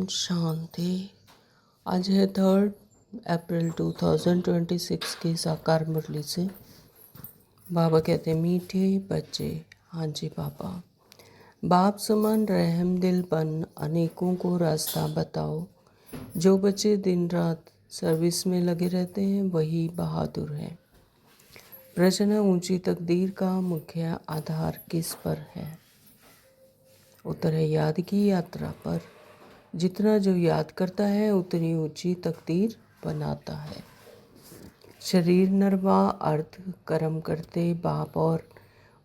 शांति। आज है 3 अप्रैल 2026 की साकार मुरली से। बाबा कहते हैं, मीठे बच्चे। हाँ जी पापा। बाप समान रहम दिलपन अनेकों को रास्ता बताओ। जो बच्चे दिन रात सर्विस में लगे रहते हैं वही बहादुर है। प्रश्न है, ऊंची तकदीर का मुख्य आधार किस पर है? उत्तर है, याद की यात्रा पर। जितना जो याद करता है उतनी ऊंची तकदीर बनाता है। शरीर नरवा अर्थ कर्म करते बाप और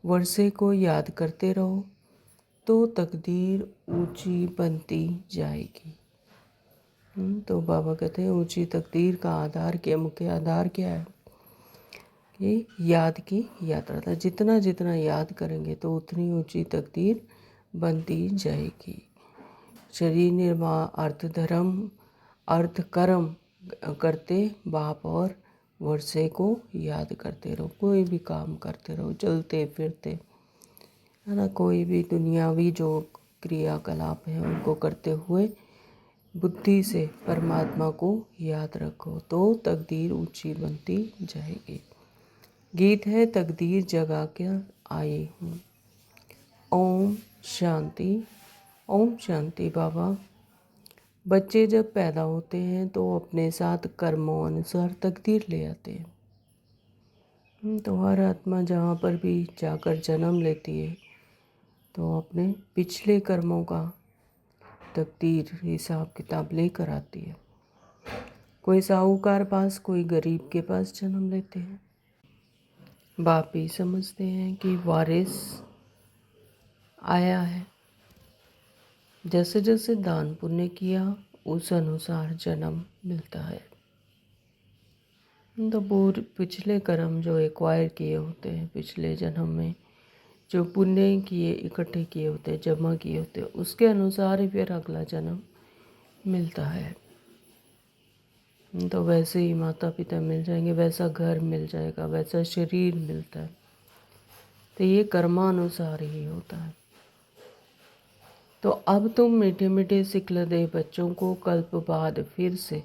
वर्षे को याद करते रहो तो तकदीर ऊंची बनती जाएगी। तो बाबा कहते हैं ऊंची तकदीर का आधार क्या, मुख्य आधार क्या है? कि याद की यात्रा था। जितना जितना याद करेंगे तो उतनी ऊंची तकदीर बनती जाएगी। शरीर निर्वाह अर्थ धर्म अर्थ कर्म करते बाप और वर्षे को याद करते रहो। कोई भी काम करते रहो, चलते फिरते, है ना, कोई भी दुनियावी जो क्रियाकलाप है उनको करते हुए बुद्धि से परमात्मा को याद रखो तो तकदीर ऊंची बनती जाएगी। गीत है, तकदीर जगा कर आए हूँ। ओम शांति। ओम शांति बाबा। बच्चे जब पैदा होते हैं तो अपने साथ कर्मों अनुसार तकदीर ले आते हैं। तो हर आत्मा जहाँ पर भी जाकर जन्म लेती है तो अपने पिछले कर्मों का तकदीर हिसाब किताब लेकर आती है। कोई साहूकार पास, कोई गरीब के पास जन्म लेते हैं। बाप ही समझते हैं कि वारिस आया है। जैसे जैसे दान पुण्य किया उस अनुसार जन्म मिलता है। तो पिछले कर्म जो एक्वायर किए होते हैं, पिछले जन्म में जो पुण्य किए इकट्ठे किए होते हैं, जमा किए होते हैं, उसके अनुसार ही फिर अगला जन्म मिलता है। तो वैसे ही माता पिता मिल जाएंगे, वैसा घर मिल जाएगा, वैसा शरीर मिलता है। तो ये कर्मानुसार ही होता है। तो अब तुम मीठे मीठे सिखलदे बच्चों को कल्प बाद फिर से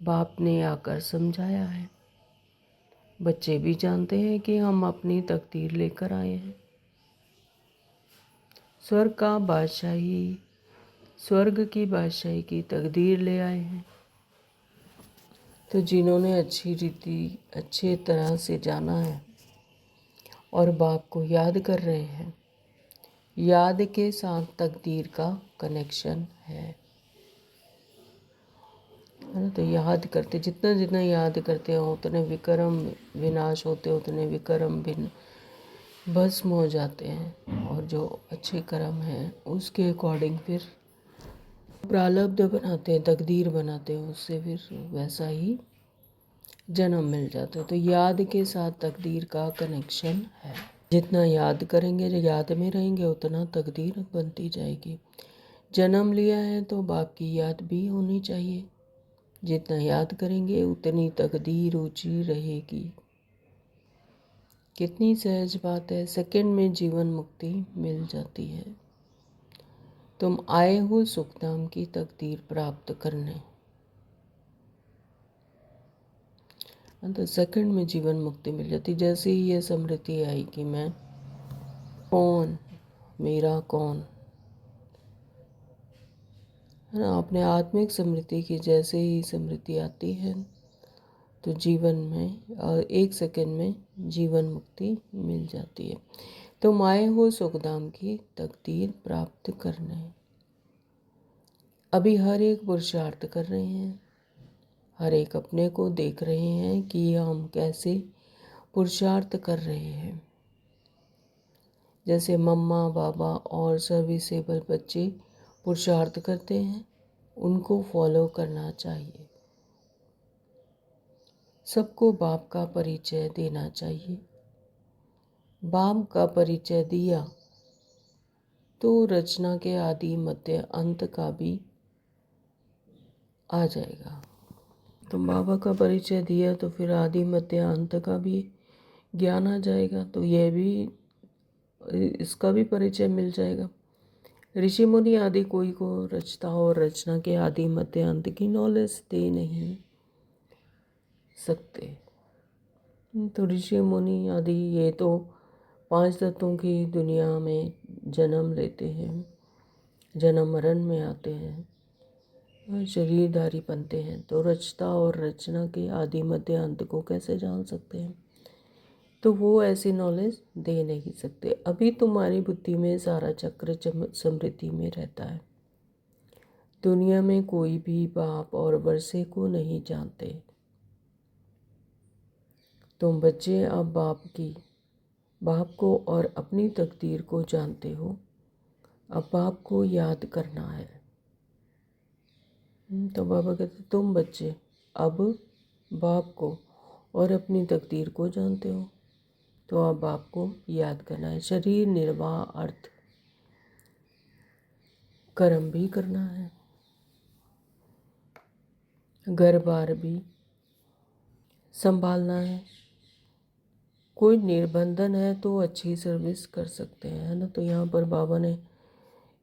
बाप ने आकर समझाया है। बच्चे भी जानते हैं कि हम अपनी तकदीर लेकर आए हैं। स्वर्ग की बादशाही की तकदीर ले आए हैं। तो जिन्होंने अच्छी तरह से जाना है और बाप को याद कर रहे हैं, याद के साथ तकदीर का कनेक्शन है। तो याद करते, जितना जितना याद करते हो उतने विक्रम विनाश होते, उतने विक्रम भस्म हो जाते हैं। और जो अच्छे कर्म हैं उसके अकॉर्डिंग फिर प्रारब्ध बनाते हैं, तकदीर बनाते हैं, उससे फिर वैसा ही जन्म मिल जाता है। तो याद के साथ तकदीर का कनेक्शन है। जितना याद करेंगे, जो याद में रहेंगे, उतना तकदीर बनती जाएगी। जन्म लिया है तो बाप की याद भी होनी चाहिए। जितना याद करेंगे उतनी तकदीर ऊंची रहेगी। कितनी सहज बात है, सेकंड में जीवन मुक्ति मिल जाती है। तुम आए हो सुखधाम की तकदीर प्राप्त करने। तो सेकंड में जीवन मुक्ति मिल जाती। जैसे ही ये स्मृति आई कि मैं कौन, मेरा कौन, है ना, अपने आत्मिक स्मृति की जैसे ही स्मृति आती है तो जीवन में एक सेकंड में जीवन मुक्ति मिल जाती है। तुम आए हो सुखधाम की तकदीर प्राप्त करने। अभी हर एक पुरुषार्थ कर रहे हैं, हर एक अपने को देख रहे हैं कि हम कैसे पुरुषार्थ कर रहे हैं। जैसे मम्मा बाबा और सर्विसेबल बच्चे पुरुषार्थ करते हैं, उनको फॉलो करना चाहिए। सबको बाप का परिचय देना चाहिए। बाप का परिचय दिया तो रचना के आदि मध्य अंत का भी आ जाएगा। तो बाबा का परिचय दिया तो फिर आदि मध्य अंत का भी ज्ञान आ जाएगा। तो यह भी, इसका भी परिचय मिल जाएगा। ऋषि मुनि आदि कोई को रचता और रचना के आदि मध्य अंत की नॉलेज दे नहीं सकते। तो ऋषि मुनि आदि ये तो 5 तत्वों की दुनिया में जन्म लेते हैं, जन्म मरण में आते हैं और शरीरधारी बनते हैं, तो रचता और रचना के आदि मध्य अंत को कैसे जान सकते हैं? तो वो ऐसी नॉलेज दे नहीं सकते। अभी तुम्हारी बुद्धि में सारा चक्र समृद्धि में रहता है। दुनिया में कोई भी बाप और वर्षे को नहीं जानते। तुम बच्चे अब बाप को और अपनी तकदीर को जानते हो। अब बाप को याद करना है। तो बाबा कहते तुम बच्चे अब बाप को और अपनी तकदीर को जानते हो, तो अब बाप को याद करना है। शरीर निर्वाह अर्थ कर्म भी करना है, घर बार भी संभालना है। कोई निर्बंधन है तो अच्छी सर्विस कर सकते हैं, है ना। तो यहाँ पर बाबा ने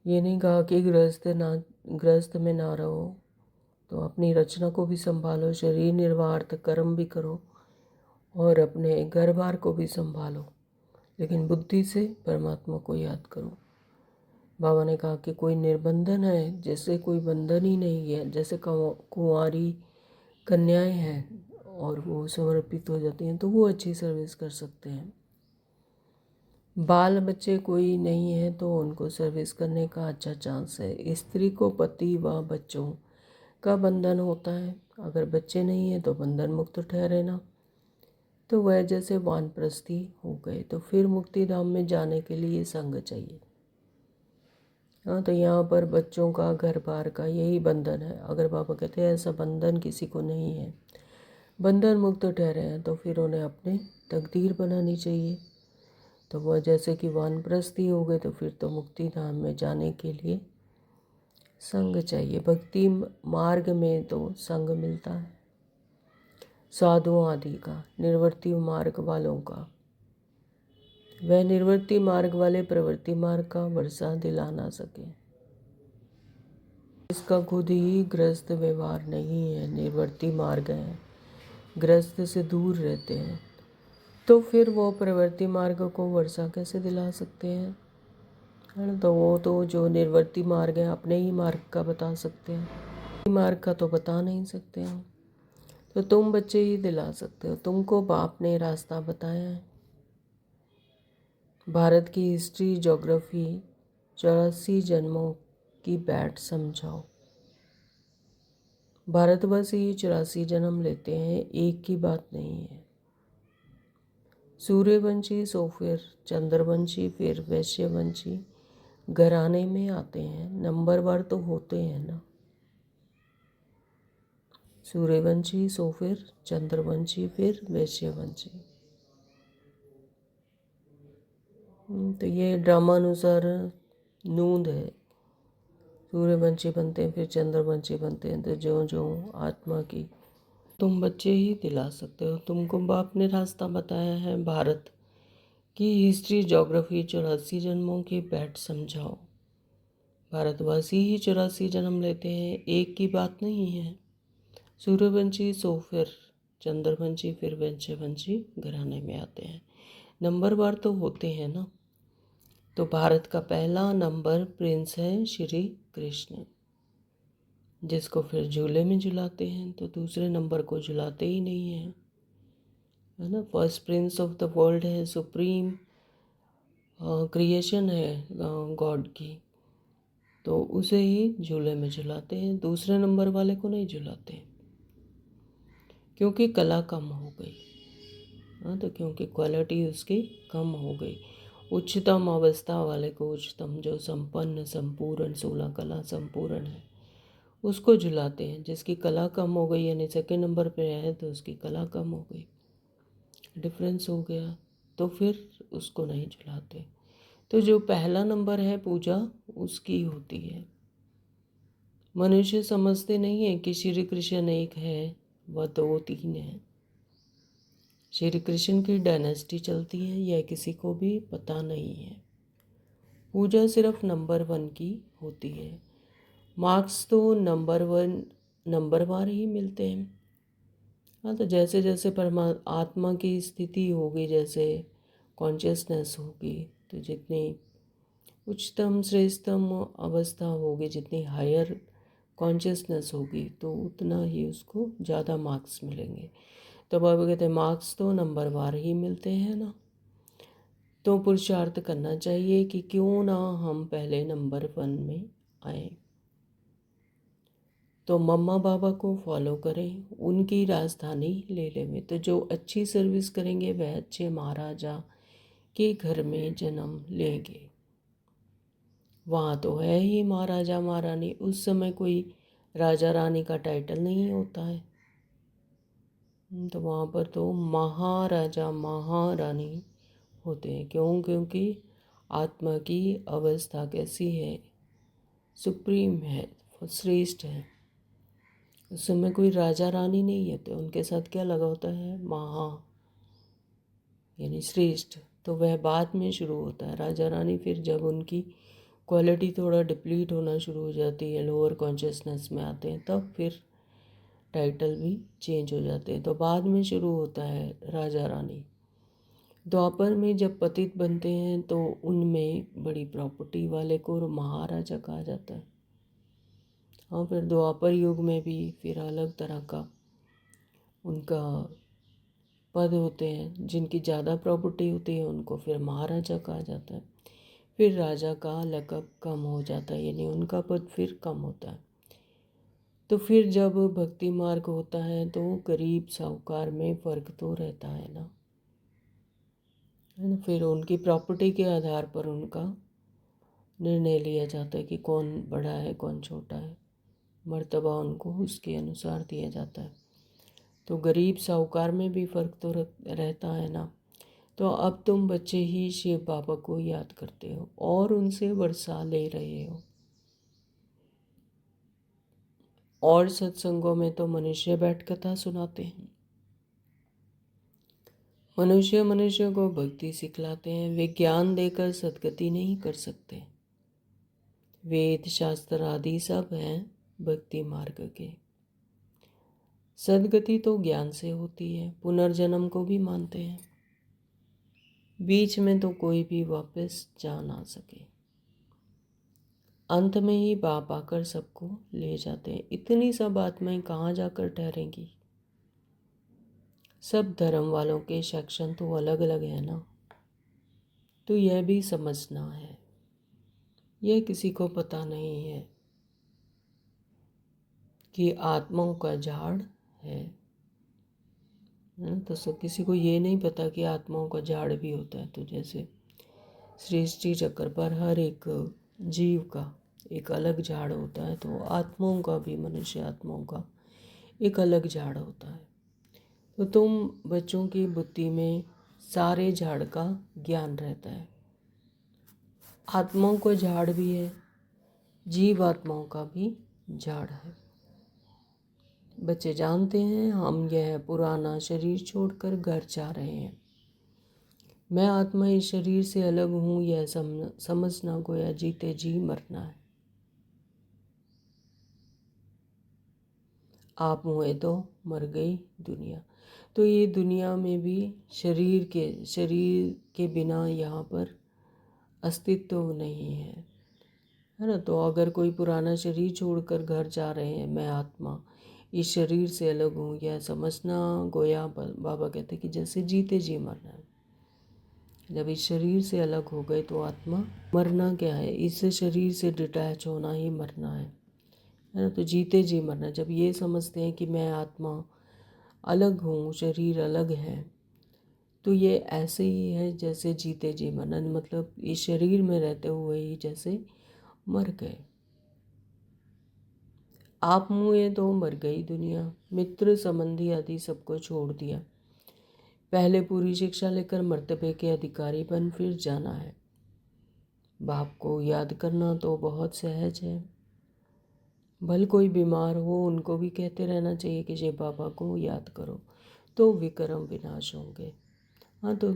ये नहीं कहा कि गृहस्थ में ना रहो, तो अपनी रचना को भी संभालो, शरीर निर्वाह अर्थ कर्म भी करो और अपने घर बार को भी संभालो, लेकिन बुद्धि से परमात्मा को याद करो। बाबा ने कहा कि कोई निर्बंधन है, जैसे कोई बंधन ही नहीं है, जैसे कुंवारी कन्याएं हैं और वो समर्पित हो जाती हैं तो वो अच्छी सर्विस कर सकते हैं। बाल बच्चे कोई नहीं है तो उनको सर्विस करने का अच्छा चांस है। स्त्री को पति व बच्चों का बंधन होता है, अगर बच्चे नहीं हैं तो बंधन मुक्त ठहरे ना, तो वह जैसे वानप्रस्थी हो गए। तो फिर मुक्ति धाम में जाने के लिए संग चाहिए। हाँ, तो यहाँ पर बच्चों का घर बार का यही बंधन है। अगर बाबा कहते हैं ऐसा बंधन किसी को नहीं है, बंधन मुक्त ठहरे हैं, तो फिर उन्हें अपनी तकदीर बनानी चाहिए। तो वह जैसे कि वानप्रस्थी हो गए, तो फिर तो मुक्ति धाम में जाने के लिए संग चाहिए। भक्ति मार्ग में तो संग मिलता है, साधुओं आदि का, निर्वर्ती मार्ग वालों का। वह निर्वर्ती मार्ग वाले प्रवृत्ति मार्ग का वर्षा दिला ना सके। इसका खुद ही गृहस्थ व्यवहार नहीं है, निर्वर्ती मार्ग है, गृहस्थ से दूर रहते हैं, तो फिर वो प्रवृत्ति मार्ग को वर्षा कैसे दिला सकते हैं? तो वो तो जो निर्वर्ती मार्ग है अपने ही मार्ग का बता सकते हैं, मार्ग का तो बता नहीं सकते हैं। तो तुम बच्चे ही दिला सकते हो, तुमको बाप ने रास्ता बताया है। भारत की हिस्ट्री ज्योग्राफी 84 जन्मों की बैठ समझाओ। भारतवासी 84 जन्म लेते हैं, एक की बात नहीं है। सूर्यवंशी सो फिर चंद्रवंशी फिर वैश्यवंशी घराने में आते हैं, नंबरवार तो होते हैं ना। सूर्यवंशी सो फिर चंद्रवंशी फिर वैश्यवंशी। तो ये ड्रामानुसार नूंद है। सूर्यवंशी बनते हैं फिर चंद्रवंशी बनते हैं, तो जो जो आत्मा की तुम बच्चे ही दिला सकते हो। तुमको बाप ने रास्ता बताया है। भारत की हिस्ट्री ज्योग्राफी 84 जन्मों की बैठ समझाओ। भारतवासी ही 84 जन्म लेते हैं, एक की बात नहीं है। सूर्यवंशी सो फिर चंद्रवंशी फिर वंशवंशी घराने में आते हैं, नंबरवार तो होते हैं ना। तो भारत का पहला नंबर प्रिंस है श्री कृष्ण, जिसको फिर झूले में झुलाते हैं, तो दूसरे नंबर को झुलाते ही नहीं हैं, है ना। First Prince of the world है, सुप्रीम क्रिएशन है गॉड की, तो उसे ही झूले में झुलाते हैं, दूसरे नंबर वाले को नहीं झुलाते, क्योंकि कला कम हो गई। हाँ, तो क्योंकि क्वालिटी उसकी कम हो गई। उच्चतम अवस्था वाले को उच्चतम, जो संपन्न संपूर्ण 16 कला संपूर्ण है, उसको झुलाते हैं। जिसकी कला कम हो गई यानी सेकंड नंबर पे है, तो उसकी कला कम हो गई, डिफरेंस हो गया, तो फिर उसको नहीं झुलाते। तो जो पहला नंबर है पूजा उसकी होती है। मनुष्य समझते नहीं है कि श्री कृष्ण एक है व 2-3 है। श्री कृष्ण की डायनेस्टी चलती है, यह किसी को भी पता नहीं है। पूजा सिर्फ नंबर 1 की होती है। मार्क्स तो नंबरवार ही मिलते हैं। हाँ, तो जैसे जैसे आत्मा की स्थिति होगी, जैसे कॉन्शियसनेस होगी, तो जितनी उच्चतम श्रेष्ठतम अवस्था होगी, जितनी हायर कॉन्शियसनेस होगी, तो उतना ही उसको ज़्यादा मार्क्स मिलेंगे। तो बाबा कहते हैं मार्क्स तो नंबरवार ही मिलते हैं ना, तो पुरुषार्थ करना चाहिए कि क्यों ना हम पहले नंबर 1 में आए। तो मम्मा बाबा को फॉलो करें, उनकी राजधानी ले लें। तो जो अच्छी सर्विस करेंगे वह अच्छे महाराजा के घर में जन्म लेंगे। वहाँ तो है ही महाराजा महारानी, उस समय कोई राजा रानी का टाइटल नहीं होता है, तो वहाँ पर तो महाराजा महारानी होते हैं। क्यों? क्योंकि आत्मा की अवस्था कैसी है? सुप्रीम है, श्रेष्ठ है। उस समय कोई राजा रानी नहीं है, तो उनके साथ क्या लगा होता है? महा यानी श्रेष्ठ। तो वह बाद में शुरू होता है। राजा रानी फिर जब उनकी क्वालिटी थोड़ा डिप्लीट होना शुरू हो जाती है, लोअर कॉन्शियसनेस में आते हैं, तब फिर टाइटल भी चेंज हो जाते हैं। तो बाद में शुरू होता है राजा रानी। द्वापर में जब पतित बनते हैं तो उनमें बड़ी प्रॉपर्टी वाले को महाराजा कहा जाता है। हाँ, फिर द्वापर युग में भी फिर अलग तरह का उनका पद होते हैं। जिनकी ज़्यादा प्रॉपर्टी होती है उनको फिर महाराजा कहा जाता है। फिर राजा का लक़ब कम हो जाता है, यानी उनका पद फिर कम होता है। तो फिर जब भक्ति मार्ग होता है तो गरीब साहूकार में फ़र्क तो रहता है ना, है ना। फिर उनकी प्रॉपर्टी के आधार पर उनका निर्णय लिया जाता है कि कौन बड़ा है कौन छोटा है, मर्तबा उनको उसके अनुसार दिया जाता है। तो गरीब साहूकार में भी फ़र्क तो रहता है ना। तो अब तुम बच्चे ही शिव बाबा को याद करते हो और उनसे वर्षा ले रहे हो। और सत्संगों में तो मनुष्य बैठ कथा सुनाते हैं। मनुष्य को भक्ति सिखलाते हैं। वे ज्ञान देकर सद्गति नहीं कर सकते। वेद शास्त्र आदि सब हैं भक्ति मार्ग के। सद्गति तो ज्ञान से होती है। पुनर्जन्म को भी मानते हैं। बीच में तो कोई भी वापस जा ना सके। अंत में ही बाप आकर सबको ले जाते हैं। इतनी सब आत्माएं कहाँ जाकर ठहरेंगी? सब धर्म वालों के सेक्शन तो अलग अलग है ना, तो यह भी समझना है। यह किसी को पता नहीं है कि आत्माओं का झाड़ है ना। तो सब किसी को ये नहीं पता कि आत्माओं का झाड़ भी होता है। तो जैसे सृष्टि चक्र पर हर एक जीव का एक अलग झाड़ होता है, तो आत्माओं का भी, मनुष्य आत्माओं का एक अलग झाड़ होता है। तो तुम बच्चों की बुद्धि में सारे झाड़ का ज्ञान रहता है। आत्माओं का झाड़ भी है, जीव आत्माओं का भी झाड़ है। बच्चे जानते हैं हम यह पुराना शरीर छोड़कर घर जा रहे हैं। मैं आत्मा इस शरीर से अलग हूँ, यह समझना गोया जीते जी मरना है। आप हुए तो मर गई दुनिया। तो ये दुनिया में भी शरीर के बिना यहाँ पर अस्तित्व नहीं है ना। तो अगर कोई पुराना शरीर छोड़कर घर जा रहे हैं, मैं आत्मा इस शरीर से अलग हूँ, यह समझना गोया बाबा कहते कि जैसे जीते जी मरना है। जब इस शरीर से अलग हो गए तो आत्मा मरना क्या है? इस शरीर से डिटैच होना ही मरना है ना। तो जीते जी मरना, जब ये समझते हैं कि मैं आत्मा अलग हूँ, शरीर अलग है, तो ये ऐसे ही है जैसे जीते जी मरना, मतलब इस शरीर में रहते हुए ही जैसे मर गए। आप मुए तो मर गई दुनिया। मित्र संबंधी आदि सबको छोड़ दिया। पहले पूरी शिक्षा लेकर मर्तबे के अधिकारी बन फिर जाना है। बाप को याद करना तो बहुत सहज है। भल कोई बीमार हो उनको भी कहते रहना चाहिए कि शिव बाबा को याद करो, तो विक्रम विनाश होंगे। हाँ, तो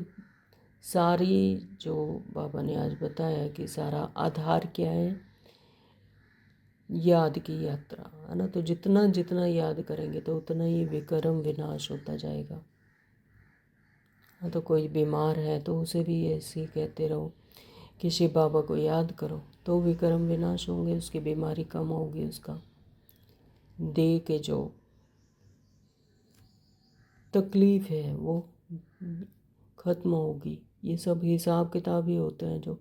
सारी जो बाबा ने आज बताया कि सारा आधार क्या है, याद की यात्रा है ना। तो जितना जितना याद करेंगे तो उतना ही विक्रम विनाश होता जाएगा। हाँ, तो कोई बीमार है तो उसे भी ऐसे ही कहते रहो कि शिव बाबा को याद करो, तो विक्रम विनाश होंगे, उसकी बीमारी कम होगी, उसका देह के जो तकलीफ है वो ख़त्म होगी। ये सब हिसाब किताब ही होते हैं। जो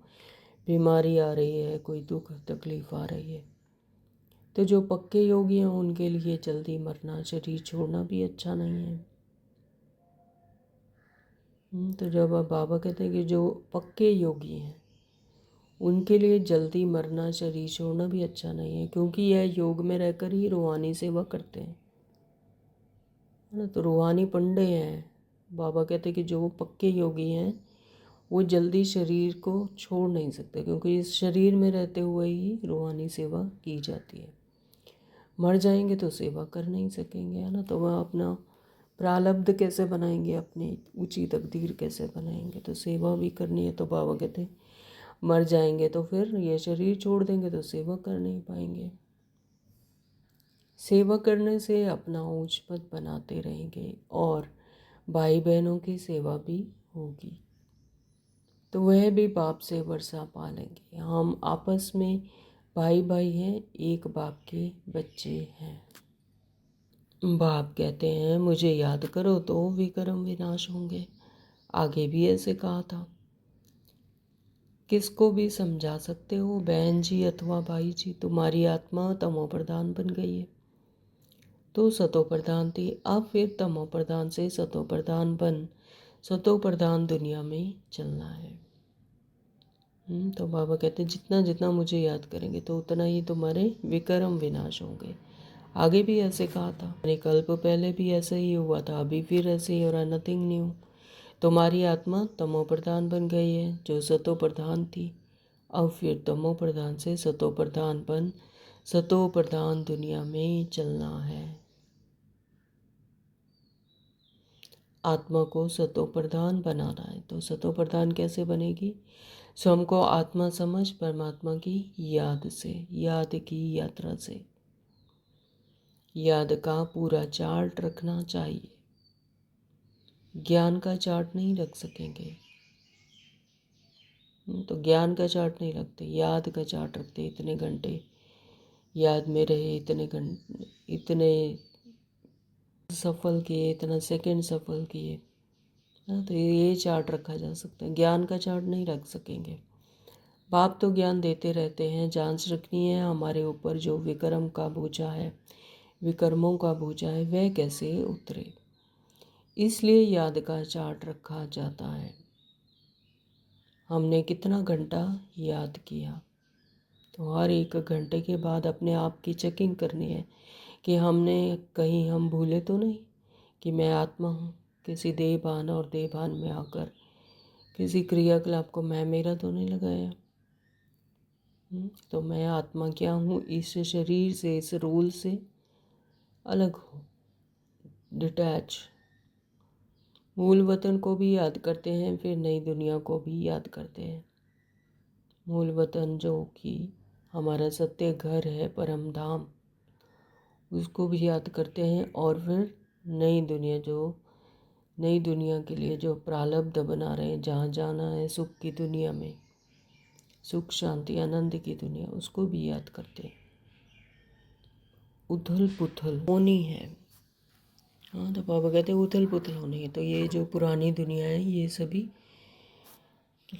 बीमारी आ रही है, कोई दुख तकलीफ़ आ रही है, तो जो पक्के योगी हैं उनके लिए जल्दी मरना, शरीर छोड़ना भी अच्छा नहीं है। तो जब अब बाबा कहते हैं कि जो पक्के योगी हैं उनके लिए जल्दी मरना, शरीर छोड़ना भी अच्छा नहीं है, क्योंकि यह योग में रहकर ही रूहानी सेवा करते हैं, है ना। तो रूहानी पंडे हैं। बाबा कहते हैं कि जो वो पक्के योगी हैं वो जल्दी शरीर को छोड़ नहीं सकते, क्योंकि इस शरीर में रहते हुए ही रूहानी सेवा की जाती है। मर जाएंगे तो सेवा कर नहीं सकेंगे, है ना। तो वह अपना प्रारब्ध कैसे बनाएंगे, अपनी ऊंची तकदीर कैसे बनाएंगे। तो सेवा भी करनी है। तो बाबा कहते हैं मर जाएंगे तो फिर ये शरीर छोड़ देंगे तो सेवा कर नहीं पाएंगे। सेवा करने से अपना ऊंच पद बनाते रहेंगे और भाई बहनों की सेवा भी होगी, तो वह भी बाप से वर्षा पालेंगे। हम आपस में भाई भाई हैं, एक बाप के बच्चे हैं। बाप कहते हैं मुझे याद करो तो विक्रम विनाश होंगे। आगे भी ऐसे कहा था। किसको भी समझा सकते हो बहन जी अथवा भाई जी, तुम्हारी आत्मा तमो प्रधान बन गई है, तो सतो प्रधान थी, अब फिर तमो प्रधान से सतो प्रधान बन सतो प्रधान दुनिया में चलना है। तो बाबा कहते हैं जितना जितना मुझे याद करेंगे तो उतना ही तुम्हारे विक्रम विनाश होंगे। आगे भी ऐसे कहा था, कल्प पहले भी ऐसा ही हुआ था, अभी फिर ऐसे ही हो रहा, नथिंग न्यू। तुम्हारी आत्मा तमो प्रधान बन गई है जो सतो प्रधान थी, अब फिर तमो प्रधान से सतो प्रधान बन सतो प्रधान दुनिया में चलना है। आत्मा को सतो प्रधान बनाना है। तो सतो प्रधान कैसे बनेगी? स्वयं को आत्मा समझ परमात्मा की याद से, याद की यात्रा से। याद का पूरा चार्ट रखना चाहिए, ज्ञान का चार्ट नहीं रख सकेंगे। तो ज्ञान का चार्ट नहीं रखते, याद का चार्ट रखते। इतने घंटे याद में रहे, इतने घंटे, इतने सफल किए, इतना सेकंड सफल किए। तो ये चार्ट रखा जा सकता है, ज्ञान का चार्ट नहीं रख सकेंगे। बाप तो ज्ञान देते रहते हैं, जांच रखनी है हमारे ऊपर जो विक्रम का बोझा है, विक्रमों का बोझा है, वह कैसे उतरे। इसलिए याद का चार्ट रखा जाता है। हमने कितना घंटा याद किया, तो हर एक घंटे के बाद अपने आप की चेकिंग करनी है कि हमने कहीं हम भूले तो नहीं कि मैं आत्मा हूँ, किसी देहभान और देहभान में आकर किसी क्रियाकलाप को मैं मेरा तो नहीं लगाया। तो मैं आत्मा क्या हूँ, इस शरीर से, इस रोल से अलग हो, डिटैच। मूल वतन को भी याद करते हैं, फिर नई दुनिया को भी याद करते हैं। मूल वतन जो कि हमारा सत्य घर है, परम धाम, उसको भी याद करते हैं। और फिर नई दुनिया, जो नई दुनिया के लिए जो प्रारब्ध बना रहे हैं, जहाँ जाना है सुख की दुनिया में, सुख शांति आनंद की दुनिया, उसको भी याद करते हैं। उथल पुथल होनी है। हाँ, तो बाबा कहते हैं उथल पुथल होनी है। तो ये जो पुरानी दुनिया है ये सभी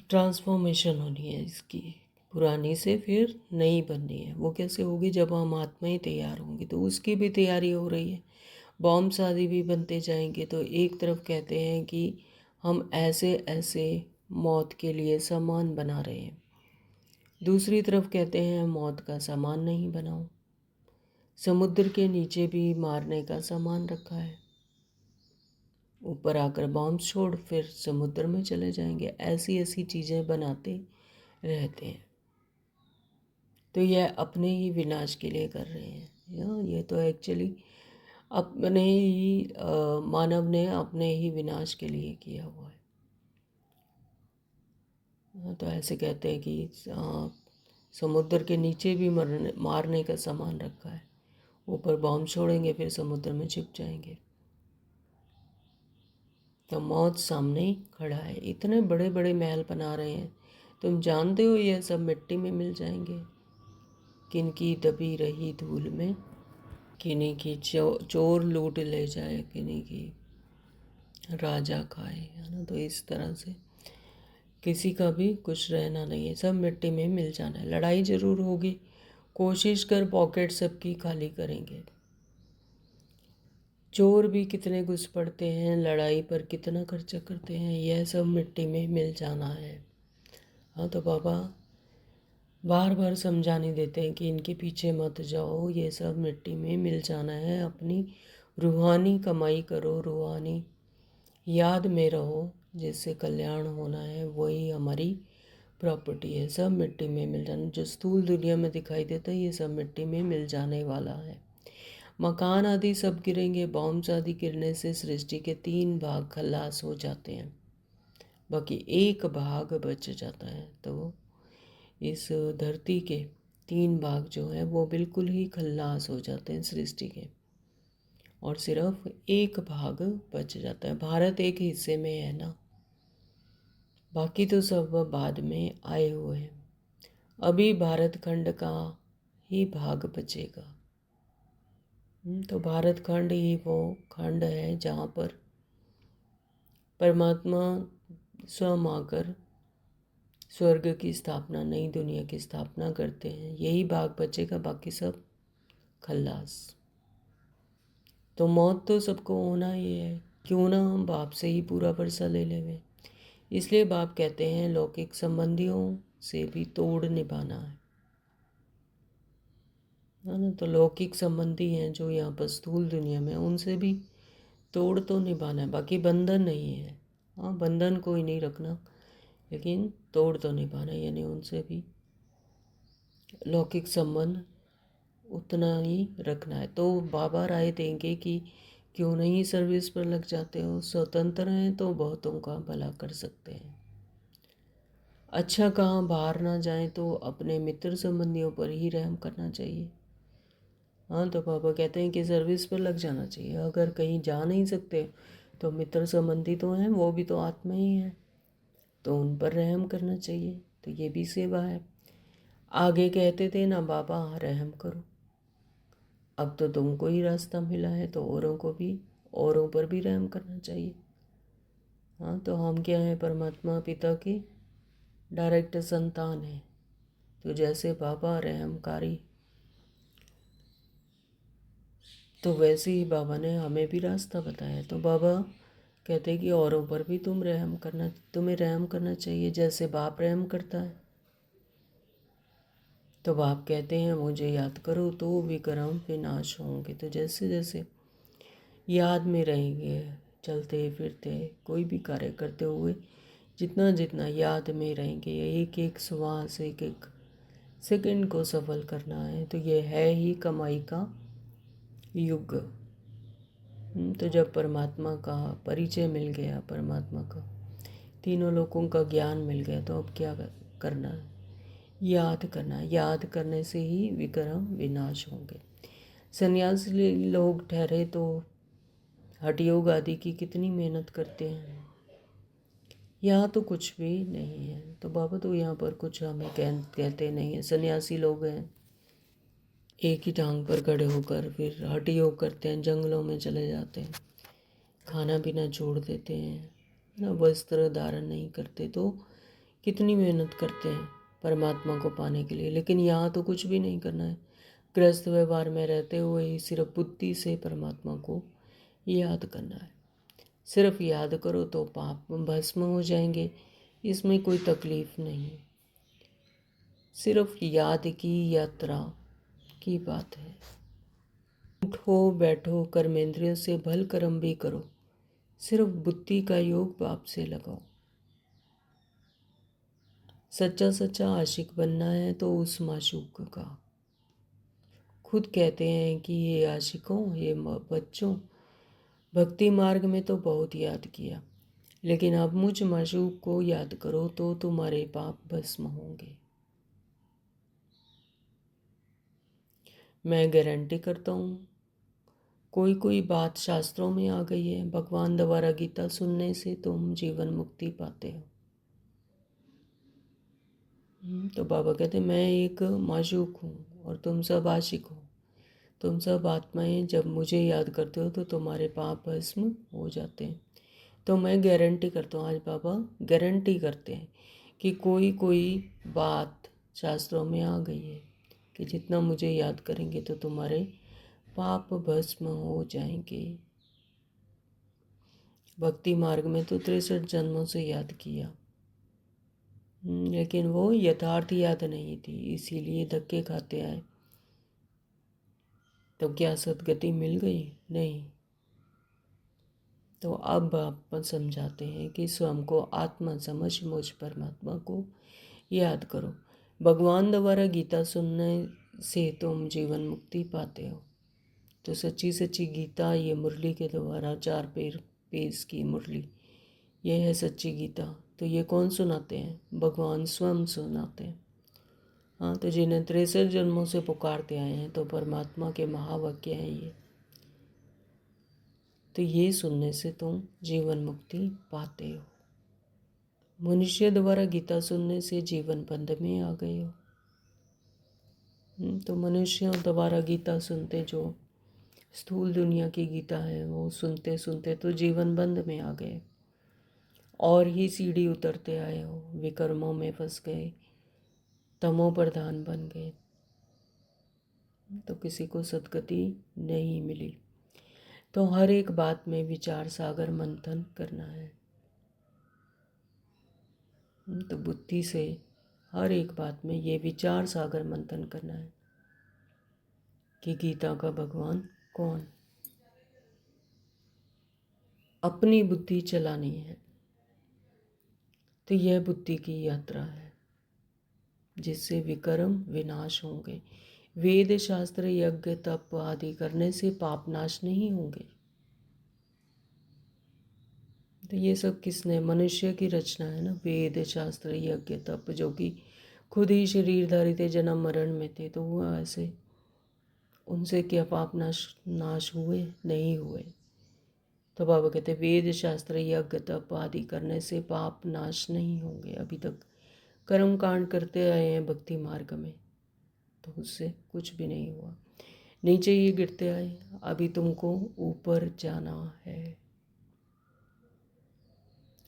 ट्रांसफॉर्मेशन होनी है, इसकी पुरानी से फिर नई बननी है। वो कैसे होगी? जब हम आत्मा ही तैयार होंगी। तो उसकी भी तैयारी हो रही है, बॉम्ब आदि भी बनते जाएंगे। तो एक तरफ कहते हैं कि हम ऐसे ऐसे मौत के लिए सामान बना रहे हैं, दूसरी तरफ कहते हैं मौत का सामान नहीं बनाओ। समुद्र के नीचे भी मारने का सामान रखा है, ऊपर आकर बॉम्ब छोड़ फिर समुद्र में चले जाएंगे। ऐसी ऐसी चीज़ें बनाते रहते हैं। तो यह अपने ही विनाश के लिए कर रहे हैं। ये तो एक्चुअली अपने ही मानव ने अपने ही विनाश के लिए किया हुआ है। तो ऐसे कहते हैं कि समुद्र के नीचे भी मारने का सामान रखा है, ऊपर बॉम्ब छोड़ेंगे फिर समुद्र में छिप जाएंगे। तो मौत सामने ही खड़ा है। इतने बड़े बड़े महल बना रहे हैं, तुम जानते हो ये सब मिट्टी में मिल जाएंगे। किनकी दबी रही धूल में, किन्हीं की चोर लूट ले जाए, किन्हीं की राजा खाए, है ना। तो इस तरह से किसी का भी कुछ रहना नहीं है, सब मिट्टी में मिल जाना है। लड़ाई ज़रूर होगी, कोशिश कर पॉकेट सबकी खाली करेंगे। चोर भी कितने घुस पड़ते हैं, लड़ाई पर कितना खर्चा करते हैं, यह सब मिट्टी में मिल जाना है। हाँ, तो बाबा बार बार समझाने देते हैं कि इनके पीछे मत जाओ, ये सब मिट्टी में मिल जाना है। अपनी रूहानी कमाई करो, रूहानी याद में रहो, जिससे कल्याण होना है, वही हमारी प्रॉपर्टी है। सब मिट्टी में मिल जाना, जो स्थूल दुनिया में दिखाई देता है ये सब मिट्टी में मिल जाने वाला है। मकान आदि सब गिरेंगे, बॉम्ब्स आदि गिरने से सृष्टि के 3 भाग खल्लास हो जाते हैं, बाकी 1 भाग बच जाता है। तो इस धरती के 3 भाग जो हैं वो बिल्कुल ही खल्लास हो जाते हैं सृष्टि के, और सिर्फ 1 भाग बच जाता है। भारत एक हिस्से में है ना, बाकी तो सब बाद में आए हुए हैं। अभी भारत खंड का ही भाग बचेगा। तो भारत खंड ही वो खंड है जहाँ पर परमात्मा स्वयं आकर स्वर्ग की स्थापना, नई दुनिया की स्थापना करते हैं। यही भाग बचेगा, बाकी सब खल्लास। तो मौत तो सबको होना ही है, क्यों ना हम बाप से ही पूरा वर्षा ले लेवे। इसलिए बाप कहते हैं लौकिक संबंधियों से भी तोड़ निभाना है ना। तो लौकिक संबंधी हैं जो यहाँ पर स्थूल दुनिया में, उनसे भी तोड़ तो निभाना है, बाकी बंधन नहीं है। हाँ, बंधन कोई नहीं रखना, लेकिन तोड़ तो निभाना है, यानी उनसे भी लौकिक संबंध उतना ही रखना है। तो बाबा राय देंगे कि क्यों नहीं सर्विस पर लग जाते हो, स्वतंत्र हैं तो बहुतों का भला कर सकते हैं। अच्छा कहाँ बाहर ना जाए तो अपने मित्र संबंधियों पर ही रहम करना चाहिए। हाँ, तो पापा कहते हैं कि सर्विस पर लग जाना चाहिए। अगर कहीं जा नहीं सकते तो मित्र संबंधी तो हैं, वो भी तो आत्मा ही है, तो उन पर रहम करना चाहिए। तो ये भी सेवा है। आगे कहते थे ना बाबा रहम करो, अब तो तुमको ही रास्ता मिला है तो औरों को भी, औरों पर भी रहम करना चाहिए। हाँ, तो हम क्या हैं, परमात्मा पिता की डायरेक्ट संतान है। तो जैसे बाबा रहमकारी, तो वैसे ही बाबा ने हमें भी रास्ता बताया। तो बाबा कहते हैं कि औरों पर भी तुम्हें रहम करना चाहिए, जैसे बाप रहम करता है। तो बाप कहते हैं मुझे याद करो तो विक्रम विनाश होंगे। तो जैसे जैसे याद में रहेंगे, चलते फिरते कोई भी कार्य करते हुए जितना जितना याद में रहेंगे, एक एक श्वास, एक एक सेकंड को सफल करना है, तो ये है ही कमाई का युग। तो जब परमात्मा का परिचय मिल गया, परमात्मा का तीनों लोगों का ज्ञान मिल गया, तो अब क्या करना है, याद करना है। याद करने से ही विक्रम विनाश होंगे। सन्यासी लोग ठहरे तो हठ योग आदि की कितनी मेहनत करते हैं, यहाँ तो कुछ भी नहीं है। तो बाबा तो यहाँ पर कुछ हमें कहते नहीं है। सन्यासी लोग हैं, एक ही टांग पर खड़े होकर फिर हठ योग करते हैं, जंगलों में चले जाते हैं, खाना पीना छोड़ देते हैं ना, वस्त्र धारण नहीं करते, तो कितनी मेहनत करते हैं परमात्मा को पाने के लिए। लेकिन यहाँ तो कुछ भी नहीं करना है, गृहस्थ व्यवहार में रहते हुए ही सिर्फ बुद्धि से परमात्मा को याद करना है। सिर्फ याद करो तो पाप भस्म हो जाएंगे, इसमें कोई तकलीफ नहीं, सिर्फ याद की यात्रा की बात है। उठो बैठो कर्मेंद्रियों से भल कर्म भी करो, सिर्फ बुद्धि का योग बाप से लगाओ। सच्चा सच्चा आशिक बनना है तो उस माशूक का। खुद कहते हैं कि ये आशिकों, ये बच्चों, भक्ति मार्ग में तो बहुत याद किया, लेकिन अब मुझ माशूक को याद करो तो तुम्हारे पाप भस्म होंगे। मैं गारंटी करता हूँ, कोई कोई बात शास्त्रों में आ गई है, भगवान द्वारा गीता सुनने से तुम जीवन मुक्ति पाते हो। तो बाबा कहते मैं एक माशूक हूँ और तुम सब आशिक हो। तुम सब आत्माएं जब मुझे याद करते हो तो तुम्हारे पाप भस्म हो जाते हैं। तो मैं गारंटी करता हूँ, आज बाबा गारंटी करते हैं कि कोई कोई बात शास्त्रों में आ गई है कि जितना मुझे याद करेंगे तो तुम्हारे पाप भस्म हो जाएंगे। भक्ति मार्ग में तो 63 जन्मों से याद किया, लेकिन वो यथार्थ याद नहीं थी, इसीलिए धक्के खाते आए। तो क्या सदगति मिल गई? नहीं। तो अब आप समझाते हैं कि स्वयं को आत्मा समझ मुझ परमात्मा को याद करो। भगवान द्वारा गीता सुनने से तुम जीवन मुक्ति पाते हो। तो सच्ची सच्ची गीता, ये मुरली के द्वारा 4 पेज की मुरली, ये है सच्ची गीता। तो ये कौन सुनाते हैं? भगवान स्वयं सुनाते हैं। हाँ, तो जिन्हें 63 जन्मों से पुकारते आए हैं, तो परमात्मा के महावाक्य हैं ये। तो ये सुनने से तुम जीवन मुक्ति पाते हो। मनुष्य द्वारा गीता सुनने से जीवन बंध में आ गए हो। तो मनुष्यों द्वारा गीता सुनते, जो स्थूल दुनिया की गीता है, वो सुनते सुनते तो जीवन बंध में आ गए और ही सीढ़ी उतरते आए हो, विकर्मों में फंस गए, तमो प्रधान बन गए, तो किसी को सद्गति नहीं मिली। तो हर एक बात में विचार सागर मंथन करना है। तो बुद्धि से हर एक बात में ये विचार सागर मंथन करना है कि गीता का भगवान कौन। अपनी बुद्धि चलानी है। तो यह बुद्धि की यात्रा है जिससे विकर्म विनाश होंगे। वेद शास्त्र यज्ञ तप आदि करने से पाप नाश नहीं होंगे। तो ये सब किसने? मनुष्य की रचना है ना। वेद शास्त्र यज्ञ तप, जो कि खुद ही शरीरधारी थे, जन्म मरण में थे, तो वो ऐसे, उनसे क्या पाप नाश हुए? नहीं हुए। तो बाबा कहते वेद शास्त्र यज्ञ तप आदि करने से पाप नाश नहीं होंगे। अभी तक कर्म कांड करते आए हैं भक्ति मार्ग में, तो उससे कुछ भी नहीं हुआ। नीचे ये गिरते आए, अभी तुमको ऊपर जाना है,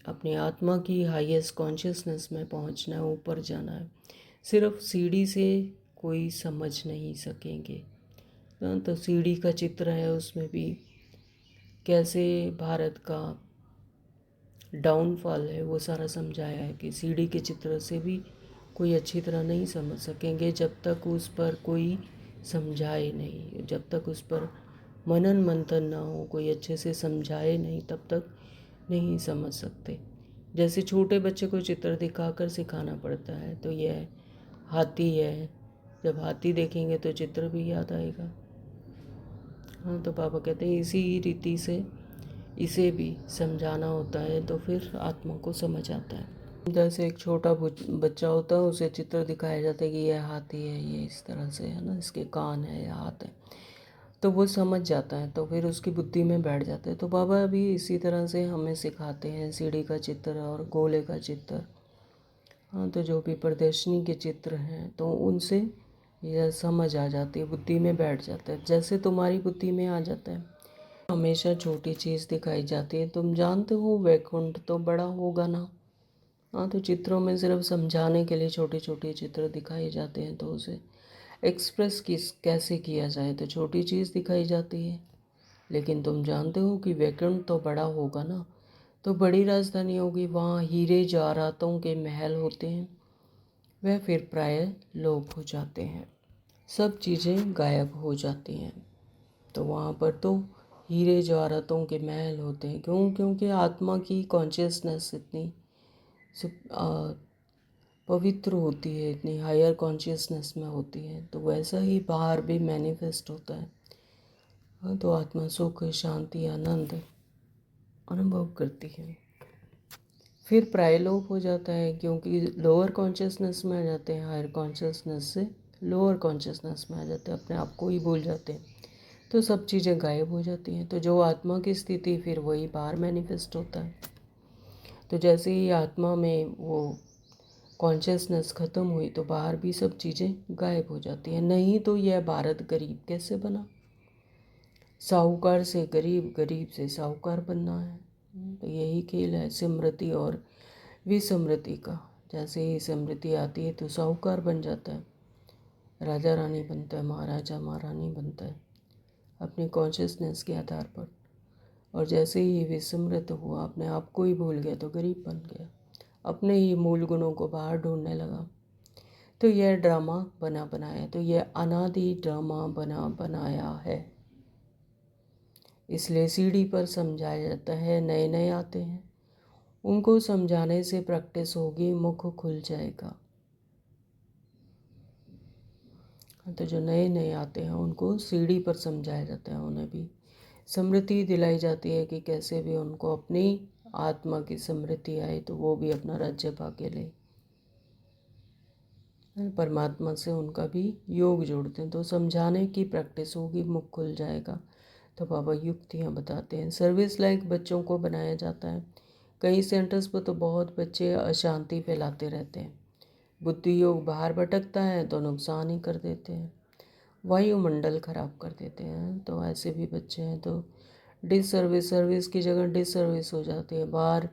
अपनी आत्मा की हाईएस्ट कॉन्शियसनेस में पहुंचना है, ऊपर जाना है। सिर्फ सीढ़ी से कोई समझ नहीं सकेंगे। तो सीढ़ी का चित्र है, उसमें भी कैसे भारत का डाउनफॉल है वो सारा समझाया है कि सीढ़ी के चित्र से भी कोई अच्छी तरह नहीं समझ सकेंगे जब तक उस पर कोई समझाए नहीं, जब तक उस पर मनन मंथन ना हो, कोई अच्छे से समझाए नहीं, तब तक नहीं समझ सकते। जैसे छोटे बच्चे को चित्र दिखाकर सिखाना पड़ता है, तो यह हाथी है, जब हाथी देखेंगे तो चित्र भी याद आएगा। हाँ, तो पापा कहते हैं इसी रीति से इसे भी समझाना होता है, तो फिर आत्मा को समझ आता है। जैसे एक छोटा बच्चा होता है, उसे चित्र दिखाया जाता है कि यह हाथी है, ये इस तरह से है ना, इसके कान है या हाथ है, तो वो समझ जाता है, तो फिर उसकी बुद्धि में बैठ जाता है। तो बाबा भी इसी तरह से हमें सिखाते हैं सीढ़ी का चित्र और गोले का चित्र। हाँ, तो जो भी प्रदर्शनी के चित्र हैं, तो उनसे यह समझ आ जाती है, बुद्धि में बैठ जाता है, जैसे तुम्हारी बुद्धि में आ जाता है। हमेशा छोटी चीज़ दिखाई जाती है। तुम जानते हो वैकुंठ तो बड़ा होगा ना। हाँ, तो चित्रों में सिर्फ समझाने के लिए छोटे छोटे चित्र दिखाए जाते हैं, तो उसे एक्सप्रेस कैसे किया जाए, तो छोटी चीज़ दिखाई जाती है। लेकिन तुम जानते हो कि वैकुंठ तो बड़ा होगा ना, तो बड़ी राजधानी होगी, वहाँ हीरे जवाहरातों के महल होते हैं, वह फिर प्राय लोप हो जाते हैं, सब चीज़ें गायब हो जाती हैं। तो वहाँ पर तो हीरे जवाहरातों के महल होते हैं। क्यों? क्योंकि आत्मा की कॉन्शियसनेस इतनी पवित्र होती है, इतनी हायर कॉन्शियसनेस में होती है, तो वैसा ही बाहर भी मैनिफेस्ट होता है। हाँ, तो आत्मा सुख शांति आनंद अनुभव करती है। फिर प्रायलोप हो जाता है, क्योंकि लोअर कॉन्शियसनेस में आ जाते हैं, हायर कॉन्शियसनेस से लोअर कॉन्शियसनेस में आ जाते हैं, अपने आप को ही भूल जाते हैं, तो सब चीज़ें गायब हो जाती हैं। तो जो आत्मा की स्थिति फिर वही बाहर मैनिफेस्ट होता है। तो जैसे ही आत्मा में वो कॉन्शियसनेस ख़त्म हुई तो बाहर भी सब चीज़ें गायब हो जाती हैं। नहीं तो यह भारत गरीब कैसे बना? साहूकार से गरीब, गरीब से साहूकार बनना है। तो यही खेल है समृद्धि और विसमृद्धि का। जैसे ही समृद्धि आती है तो साहूकार बन जाता है, राजा रानी बनता है, महाराजा महारानी बनता है अपनी कॉन्शियसनेस के आधार पर। और जैसे ही विसमृत हुआ, अपने आप को ही भूल गया, तो गरीब बन गया, अपने ही मूल गुणों को बाहर ढूंढने लगा। तो यह ड्रामा बना बनाया, तो यह अनादि ड्रामा बना बनाया है। इसलिए सीढ़ी पर समझाया जाता है। नए नए आते हैं, उनको समझाने से प्रैक्टिस होगी, मुख खुल जाएगा। तो जो नए नए आते हैं उनको सीढ़ी पर समझाया जाता है, उन्हें भी समृद्धि दिलाई जाती है कि कैसे भी उनको अपनी आत्मा की समृद्धि आए तो वो भी अपना राज्य भाग्य ले। परमात्मा से उनका भी योग जोड़ते हैं, तो समझाने की प्रैक्टिस होगी, मुख खुल जाएगा। तो बाबा युक्तियाँ बताते हैं। सर्विस लाइक बच्चों को बनाया जाता है। कई सेंटर्स पर तो बहुत बच्चे अशांति फैलाते रहते हैं। बुद्धि योग बाहर भटकता है तो नुकसान ही कर देते हैं, वायुमंडल खराब कर देते हैं। तो ऐसे भी बच्चे हैं, तो डिसर्विस, सर्विस की जगह डिसर्विस हो जाती है। बाहर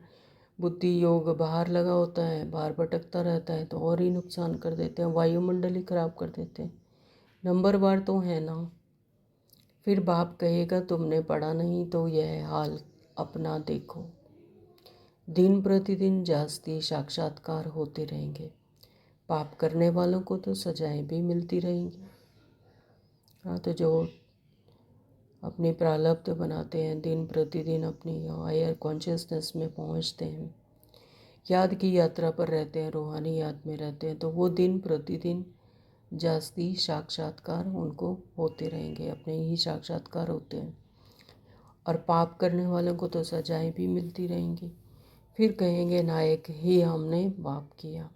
बुद्धि योग बाहर लगा होता है, बाहर भटकता रहता है तो और ही नुकसान कर देते हैं, वायुमंडल ही खराब कर देते हैं। नंबर बार तो है ना। फिर बाप कहेगा तुमने पढ़ा नहीं, तो यह हाल अपना देखो। दिन प्रतिदिन जास्ती साक्षात्कार होते रहेंगे। पाप करने वालों को तो सजाएं भी मिलती रहेंगी। हाँ, तो जो अपनी प्रारब्ध बनाते हैं, दिन प्रतिदिन अपनी हायर कॉन्शियसनेस में पहुंचते हैं, याद की यात्रा पर रहते हैं, रूहानी याद में रहते हैं, तो वो दिन प्रतिदिन जास्ती साक्षात्कार उनको होते रहेंगे, अपने ही साक्षात्कार होते हैं। और पाप करने वालों को तो सजाएं भी मिलती रहेंगी। फिर कहेंगे नायक ही हमने पाप किया।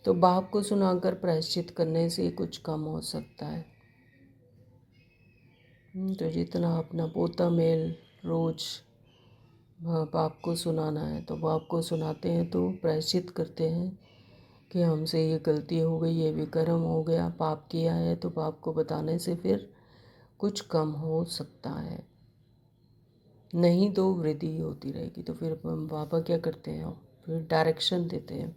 तो बाप को सुनाकर प्रायश्चित करने से कुछ कम हो सकता है। तो जितना अपना पोता मेल रोज बाप को सुनाना है, तो बाप को सुनाते हैं तो प्रायश्चित करते हैं कि हमसे ये गलती हो गई, ये विकर्म हो गया, पाप किया है। तो बाप को बताने से फिर कुछ कम हो सकता है, नहीं तो वृद्धि होती रहेगी। तो फिर बाबा क्या करते हैं, फिर डायरेक्शन देते हैं,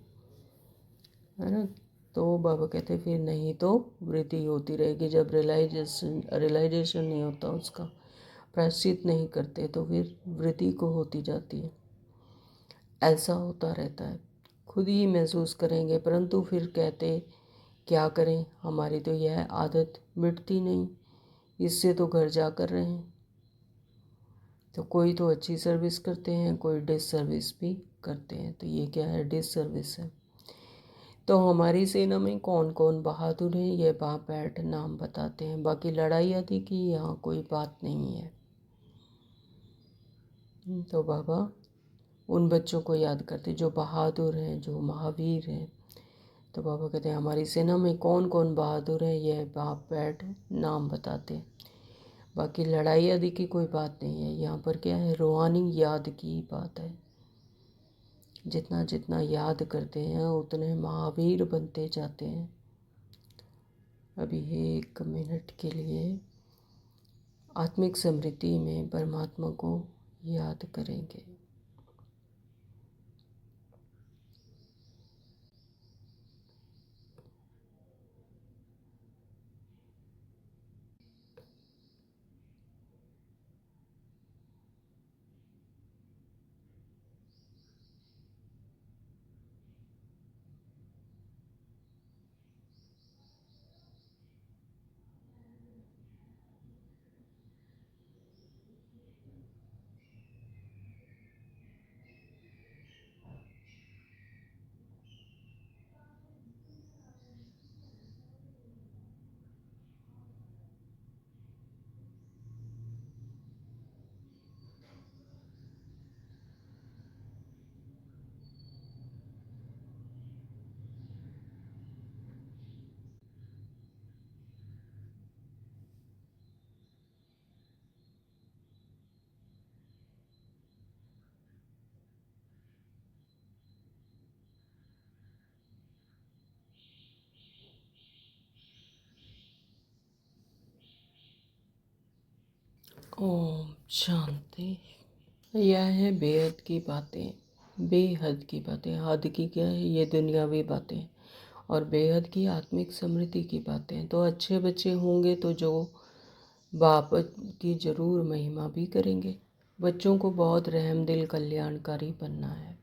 है ना। तो बाबा कहते हैं फिर नहीं तो वृद्धि होती रहेगी। जब रियलाइजेशन नहीं होता, उसका प्रायश्चित नहीं करते, तो फिर वृद्धि को होती जाती है। ऐसा होता रहता है, खुद ही महसूस करेंगे। परंतु फिर कहते क्या करें, हमारी तो यह आदत मिटती नहीं, इससे तो घर जा कर रहे हैं। तो कोई तो अच्छी सर्विस करते हैं, कोई डिस सर्विस भी करते हैं। तो ये क्या है, डिस सर्विस है। तो हमारी सेना में कौन कौन बहादुर हैं, ये बाप बैठ नाम बताते हैं। बाकी लड़ाई आदि की यहाँ कोई बात नहीं है। तो बाबा उन बच्चों को याद करते जो बहादुर हैं, जो महावीर हैं। तो बाबा कहते हैं हमारी सेना में कौन कौन बहादुर है, यह बाप बैठ नाम बताते हैं। बाकी लड़ाई आदि की कोई बात नहीं है। यहाँ पर क्या है, रूहानी याद की बात है। जितना जितना याद करते हैं उतने महावीर बनते जाते हैं। अभी 1 मिनट के लिए आत्मिक समृद्धि में परमात्मा को याद करेंगे। ओम शांति। यह है बेहद की बातें, बेहद की बातें। हद की क्या है, ये दुनियावी बातें, और बेहद की आत्मिक समृद्धि की बातें। तो अच्छे बच्चे होंगे तो जो बाप की ज़रूर महिमा भी करेंगे। बच्चों को बहुत रहमदिल कल्याणकारी बनना है।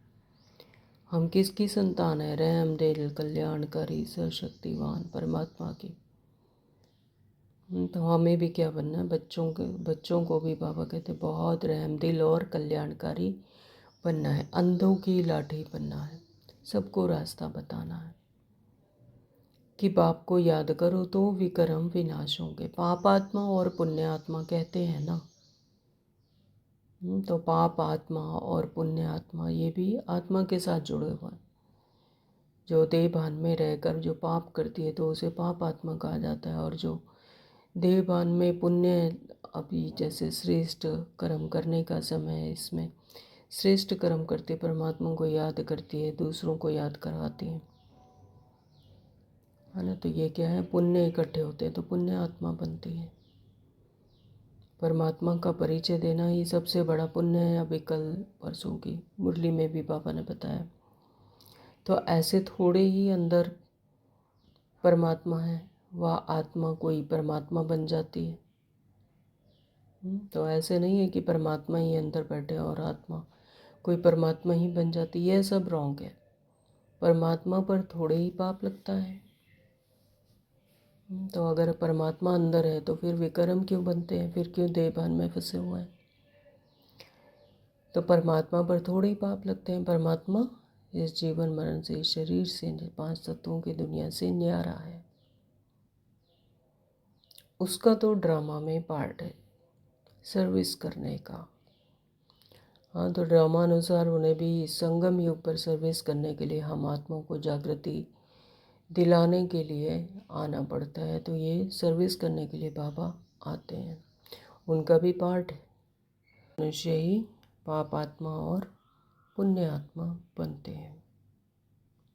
हम किसकी संतान है? रहमदिल कल्याणकारी सर्वशक्तिवान परमात्मा की। तो हमें भी क्या बनना है? बच्चों को भी बाबा कहते बहुत रहमदिल और कल्याणकारी बनना है। अंधों की लाठी बनना है, सबको रास्ता बताना है कि बाप को याद करो तो विक्रम विनाश होंगे। पाप आत्मा और पुण्य आत्मा कहते हैं ना। तो पाप आत्मा और पुण्य आत्मा ये भी आत्मा के साथ जुड़े हुए हैं। जो देह भान में रहकर जो पाप करती है तो उसे पाप आत्मा कहा जाता है, और जो देह भान में पुण्य, अभी जैसे श्रेष्ठ कर्म करने का समय है, इसमें श्रेष्ठ कर्म करते परमात्मा को याद करती है, दूसरों को याद करवाती है ना। तो ये क्या है, पुण्य इकट्ठे होते हैं तो पुण्य आत्मा बनती है। परमात्मा का परिचय देना ही सबसे बड़ा पुण्य है। अभी कल परसों की मुरली में भी पापा ने बताया। तो ऐसे थोड़े ही अंदर परमात्मा है, वह आत्मा कोई परमात्मा बन जाती है। तो ऐसे नहीं है कि परमात्मा ही अंदर बैठे और आत्मा कोई परमात्मा ही बन जाती, यह सब रॉन्ग है। परमात्मा पर थोड़े ही पाप लगता है। तो अगर परमात्मा अंदर है तो फिर विक्रम क्यों बनते हैं? फिर क्यों देहभान में फंसे हुए हैं? तो परमात्मा पर थोड़े ही पाप लगते हैं। परमात्मा इस जीवन मरण से, इस शरीर से, पांच तत्वों की दुनिया से न्यारा है। उसका तो ड्रामा में पार्ट है सर्विस करने का। हाँ, तो ड्रामा अनुसार उन्हें भी संगम युग पर सर्विस करने के लिए हम आत्माओं को जागृति दिलाने के लिए आना पड़ता है। तो ये सर्विस करने के लिए बाबा आते हैं, उनका भी पार्ट है। मनुष्य ही पाप आत्मा और पुण्य आत्मा बनते हैं।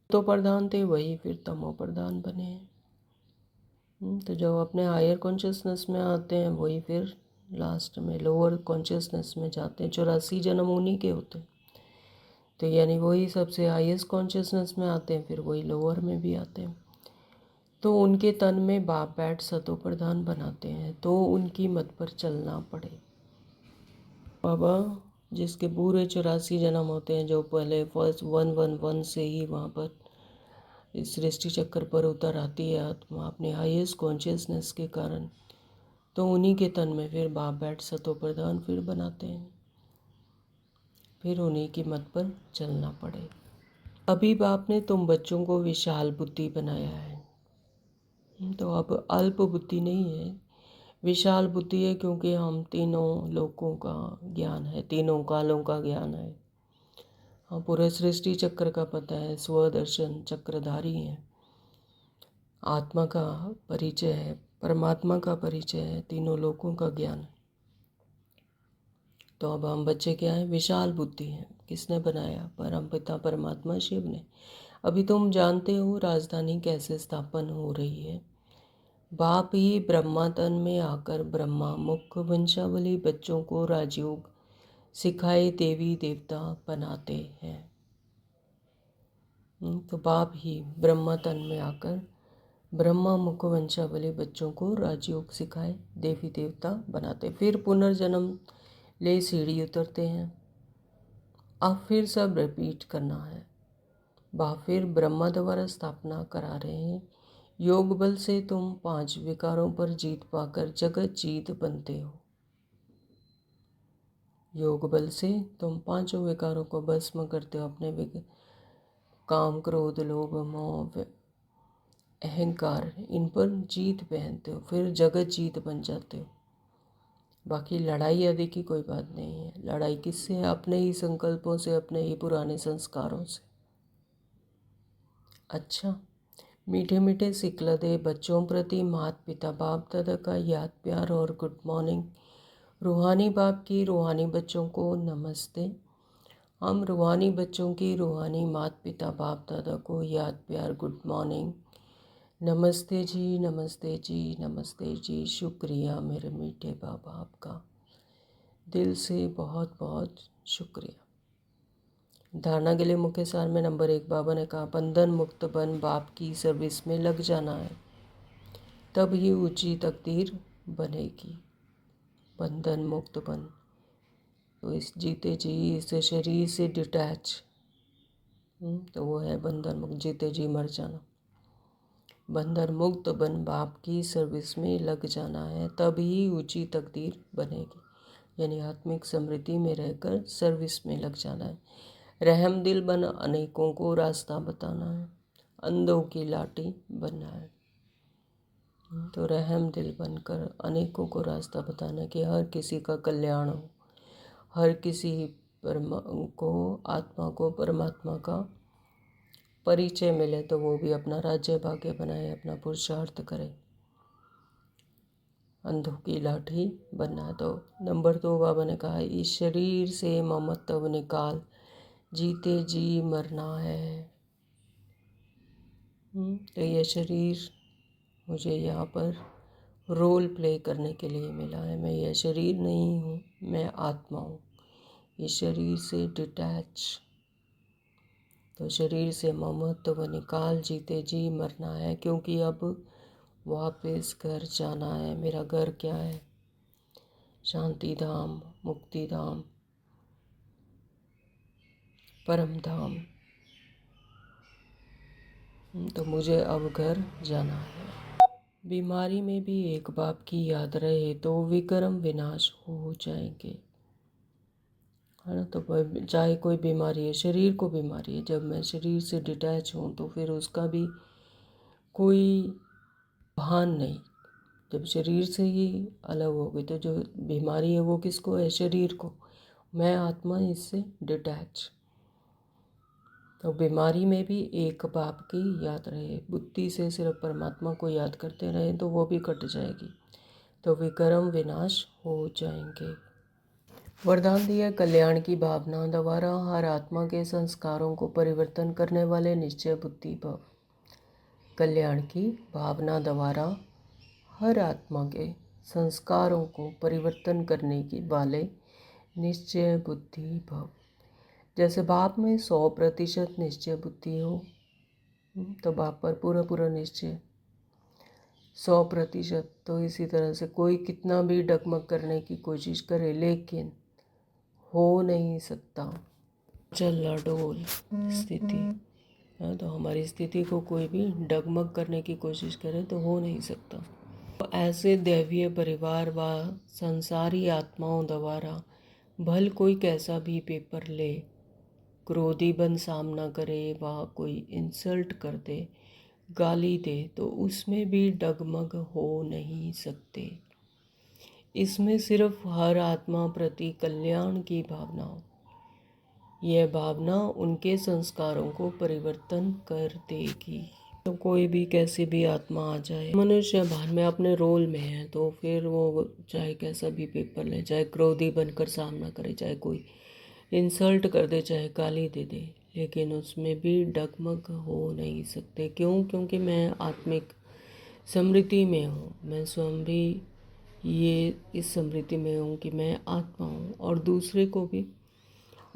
तो प्रधान थे वही फिर तमो प्रधान बने हैं। तो जब अपने हायर कॉन्शियसनेस में आते हैं वही फिर लास्ट में लोअर कॉन्शियसनेस में जाते हैं। 84 जन्म उन्हीं के होते हैं। तो यानी वही सबसे हाईएस्ट कॉन्शियसनेस में आते हैं, फिर वही लोअर में भी आते हैं। तो उनके तन में बाप बैठ सतो प्रधान बनाते हैं, तो उनकी मत पर चलना पड़े। बाबा जिसके पूरे 84 जन्म होते हैं, जो पहले फर्स्ट 111 से ही वहाँ पर इस सृष्टि चक्कर पर उतर आती है आत्मा अपने हाईएस्ट कॉन्शियसनेस के कारण, तो उन्हीं के तन में फिर बाप बैठ सतो प्रधान फिर बनाते हैं। फिर उन्हीं की मत पर चलना पड़े। अभी बाप ने तुम बच्चों को विशाल बुद्धि बनाया है। तो अब अल्प बुद्धि नहीं है, विशाल बुद्धि है, क्योंकि हम तीनों लोकों का ज्ञान है, तीनों कालों का ज्ञान है। हाँ, पूरे सृष्टि चक्र का पता है, स्वदर्शन चक्रधारी है, आत्मा का परिचय है, परमात्मा का परिचय है, तीनों लोकों का ज्ञान है। तो अब हम बच्चे क्या हैं? विशाल बुद्धि है। किसने बनाया? परमपिता परमात्मा शिव ने। अभी तुम जानते हो राजधानी कैसे स्थापन हो रही है। बाप ही ब्रह्मा तन में आकर ब्रह्मा मुख वंशावली बच्चों को राजयोग सिखाए देवी देवता बनाते हैं। तो बाप ही ब्रह्मा तन में आकर ब्रह्मा मुख वंशावली बच्चों को राजयोग सिखाए देवी देवता बनाते, फिर पुनर्जन्म ले सीढ़ी उतरते हैं। अब फिर सब रिपीट करना है। बाप फिर ब्रह्मा द्वारा स्थापना करा रहे हैं। योग बल से तुम 5 विकारों पर जीत पाकर जगत जीत बनते हो। योग बल से तुम 5 विकारों को भस्म करते हो, अपने काम क्रोध लोभ मोह अहंकार, इन पर जीत पहनते हो, फिर जगत जीत बन जाते हो। बाकी लड़ाई आदि की कोई बात नहीं है। लड़ाई किससे है? अपने ही संकल्पों से, अपने ही पुराने संस्कारों से। अच्छा, मीठे मीठे सिकलदे बच्चों प्रति माता पिता बाप दादा का याद प्यार और गुड मॉर्निंग। रूहानी बाप की रूहानी बच्चों को नमस्ते। हम रूहानी बच्चों की रूहानी माता पिता बाप दादा को याद प्यार गुड मॉर्निंग। नमस्ते जी, नमस्ते जी, नमस्ते जी। शुक्रिया मेरे मीठे बाबा आपका। दिल से बहुत बहुत शुक्रिया। धारणा के लिए मुख्य सार में नंबर 1 बाबा ने कहा, बंधन मुक्त बन, बाप की सर्विस में लग जाना है, तब ही ऊंची तकदीर बनेगी। बंधन मुक्त बन, तो इस जीते जी इस शरीर से डिटैच, तो वो है बंधन मुक्त, जीते जी मर जाना। बंधन मुक्त बन, बाप की सर्विस में लग जाना है, तभी ऊंची तकदीर बनेगी। यानी आत्मिक समृद्धि में रहकर सर्विस में लग जाना है। रहम दिल बन, अनेकों को रास्ता बताना है, अंधों की लाठी बनना है। तो रहम दिल बनकर अनेकों को रास्ता बताना है कि हर किसी का कल्याण हो, हर किसी को आत्मा को परमात्मा का परिचय मिले, तो वो भी अपना राज्य भाग्य बनाए, अपना पुरुषार्थ करे, अंधों की लाठी बनना है। तो नंबर 2 बाबा ने कहा, इस शरीर से ममत्व निकाल, जीते जी मरना है। तो ये शरीर मुझे यहाँ पर रोल प्ले करने के लिए मिला है। मैं यह शरीर नहीं हूँ, मैं आत्मा हूँ। इस शरीर से डिटैच, तो शरीर से ममत्व निकाल, जीते जी मरना है, क्योंकि अब वापस घर जाना है। मेरा घर क्या है? शांति धाम, मुक्ति धाम, परम धाम। तो मुझे अब घर जाना है। बीमारी में भी एक बाप की याद रहे तो विक्रम विनाश हो जाएंगे, है ना। तो चाहे कोई बीमारी है, शरीर को बीमारी है, जब मैं शरीर से डिटैच हूँ तो फिर उसका भी कोई भान नहीं। जब शरीर से ही अलग हो गई तो जो बीमारी है वो किसको है? शरीर को। मैं आत्मा इससे डिटैच। तो बीमारी में भी एक बाप की याद रहे, बुद्धि से सिर्फ परमात्मा को याद करते रहे तो वो भी कट जाएगी, तो विक्रम विनाश हो जाएंगे। वरदान दिया, कल्याण की भावना द्वारा हर आत्मा के संस्कारों को परिवर्तन करने वाले निश्चय बुद्धि भव। कल्याण की भावना द्वारा हर आत्मा के संस्कारों को परिवर्तन करने की वाले निश्चय बुद्धि भव। जैसे बाप में 100% निश्चय बुद्धि हो, तो बाप पर पूरा पूरा निश्चय 100%। तो इसी तरह से कोई कितना भी डगमग करने की कोशिश करे, लेकिन हो नहीं सकता चल डोल स्थिति। तो हमारी स्थिति को कोई भी डगमग करने की कोशिश करे तो हो नहीं सकता। तो ऐसे दैवीय परिवार व संसारी आत्माओं द्वारा भल कोई कैसा भी पेपर ले, क्रोधी बन सामना करे व कोई इंसल्ट कर दे, गाली दे, तो उसमें भी डगमग हो नहीं सकते। इसमें सिर्फ हर आत्मा प्रति कल्याण की भावना हो। यह भावना उनके संस्कारों को परिवर्तन कर देगी। तो कोई भी कैसी भी आत्मा आ जाए, मनुष्य भान में अपने रोल में है, तो फिर वो चाहे कैसा भी पेपर ले, चाहे क्रोधी बनकर सामना करे, चाहे कोई इंसल्ट कर दे, चाहे गाली दे दे, लेकिन उसमें भी डगमग हो नहीं सकते। क्यों? क्योंकि मैं आत्मिक समृद्धि में हूँ। मैं स्वयं भी ये इस समृद्धि में हूँ कि मैं आत्मा हूँ और दूसरे को भी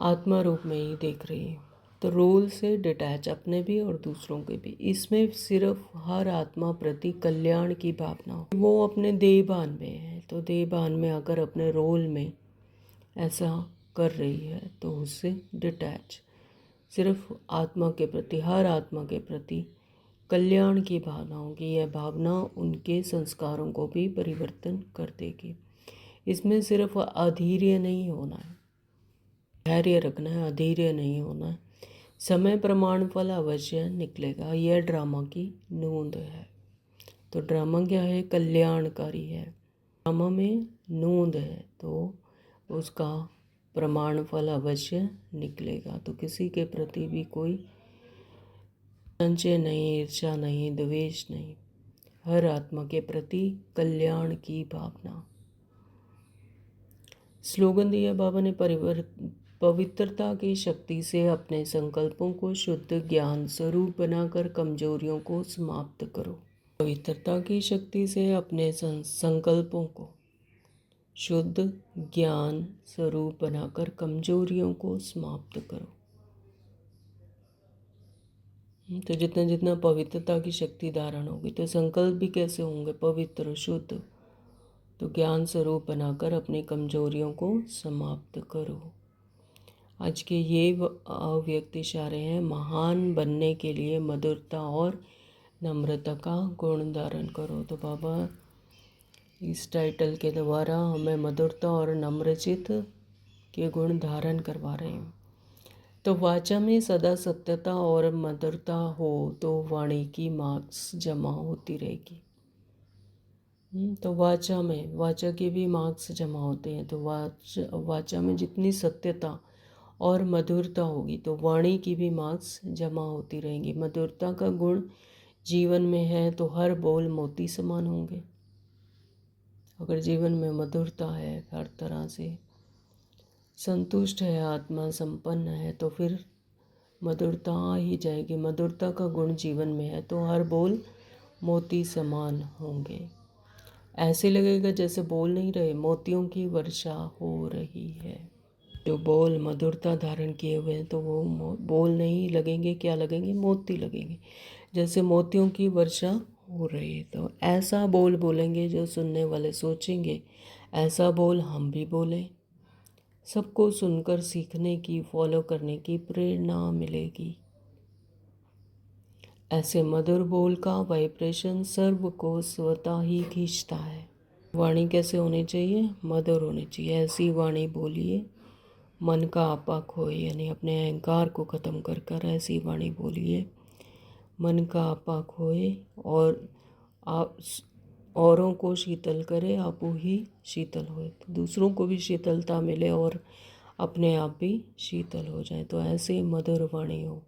आत्मा रूप में ही देख रही है। तो रोल से डिटैच, अपने भी और दूसरों के भी। इसमें सिर्फ हर आत्मा प्रति कल्याण की भावना हो। वो अपने देहभान में है, तो देहभान में आकर अपने रोल में ऐसा कर रही है, तो उससे डिटैच, सिर्फ आत्मा के प्रति, हर आत्मा के प्रति कल्याण की भावना होगी। यह भावना उनके संस्कारों को भी परिवर्तन कर देगी। इसमें सिर्फ अधीर्य नहीं होना है, धैर्य रखना है, अधीर्य नहीं होना है। समय प्रमाण फल अवश्य निकलेगा। यह ड्रामा की नूंद है। तो ड्रामा क्या है? कल्याणकारी है। ड्रामा में नूंद है, तो उसका प्रमाण फल अवश्य निकलेगा। तो किसी के प्रति भी कोई संशय नहीं, ईर्ष्या नहीं, द्वेष नहीं। हर आत्मा के प्रति कल्याण की भावना। स्लोगन दिया बाबा ने, पवित्रता की शक्ति से अपने संकल्पों को शुद्ध ज्ञान स्वरूप बनाकर कमजोरियों को समाप्त करो। पवित्रता की शक्ति से अपने संकल्पों को शुद्ध ज्ञान स्वरूप बनाकर कमजोरियों को समाप्त करो। तो जितना जितना पवित्रता की शक्ति धारण होगी तो संकल्प भी कैसे होंगे? पवित्र, शुद्ध। तो ज्ञान स्वरूप बनाकर अपनी कमजोरियों को समाप्त करो। आज के ये व्यक्ति इशारे हैं, महान बनने के लिए मधुरता और नम्रता का गुण धारण करो। तो बाबा इस टाइटल के द्वारा हमें मधुरता और नम्रचित के गुण धारण करवा रहे हैं। तो वाचा में सदा सत्यता और मधुरता हो तो वाणी की मार्क्स जमा होती रहेगी। तो वाचा के भी मार्क्स जमा होते हैं। तो वाचा में जितनी सत्यता और मधुरता होगी तो वाणी की भी मार्क्स जमा होती रहेंगी। मधुरता का गुण जीवन में है तो हर बोल मोती समान होंगे। अगर जीवन में मधुरता है, हर तरह से संतुष्ट है, आत्मा संपन्न है, तो फिर मधुरता आ ही जाएगी। मधुरता का गुण जीवन में है तो हर बोल मोती समान होंगे। ऐसे लगेगा जैसे बोल नहीं रहे, मोतियों की वर्षा हो रही है। जो बोल मधुरता धारण किए हुए हैं तो वो बोल नहीं लगेंगे, क्या लगेंगे? मोती लगेंगे, जैसे मोतियों की वर्षा हो रही है। तो ऐसा बोल बोलेंगे जो सुनने वाले सोचेंगे ऐसा बोल हम भी बोलें। सबको सुनकर सीखने की, फॉलो करने की प्रेरणा मिलेगी। ऐसे मधुर बोल का वाइब्रेशन सर्व को स्वतः ही खींचता है। वाणी कैसे होनी चाहिए? मधुर होनी चाहिए। ऐसी वाणी बोलिए मन का आपा खोए, यानी अपने अहंकार को ख़त्म कर कर ऐसी वाणी बोलिए मन का आपा खोए और आप औरों को शीतल करे, आपू ही शीतल होए। तो दूसरों को भी शीतलता मिले और अपने आप भी शीतल हो जाए। तो ऐसे मधुर वाणी हो,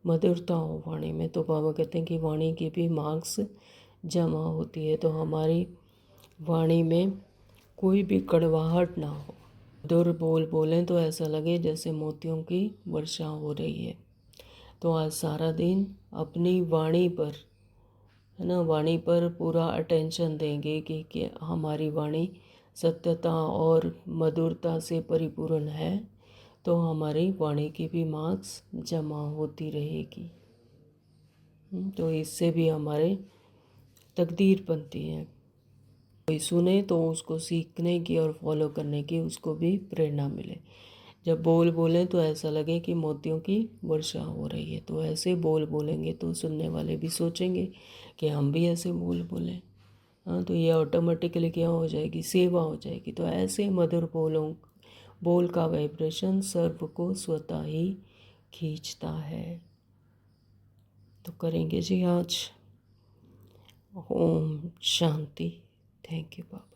मधुरता हो वाणी में। तो बाबा कहते हैं कि वाणी की भी मार्क्स जमा होती है। तो हमारी वाणी में कोई भी कड़वाहट ना हो। मधुर बोल बोलें तो ऐसा लगे जैसे मोतियों की वर्षा हो रही है। तो आज सारा दिन अपनी वाणी पर, है ना, वाणी पर पूरा अटेंशन देंगे कि हमारी वाणी सत्यता और मधुरता से परिपूर्ण है तो हमारी वाणी की भी मार्क्स जमा होती रहेगी। तो इससे भी हमारे तकदीर बनती है। कोई सुने तो उसको सीखने की और फॉलो करने की उसको भी प्रेरणा मिले। जब बोल बोलें तो ऐसा लगे कि मोतियों की वर्षा हो रही है। तो ऐसे बोल बोलेंगे तो सुनने वाले भी सोचेंगे कि हम भी ऐसे बोल बोलें। हाँ, तो ये ऑटोमेटिकली क्या हो जाएगी? सेवा हो जाएगी। तो ऐसे मधुर बोल का वाइब्रेशन सर्व को स्वतः ही खींचता है। तो करेंगे जी आज। Om Shanti. Thank you Baba.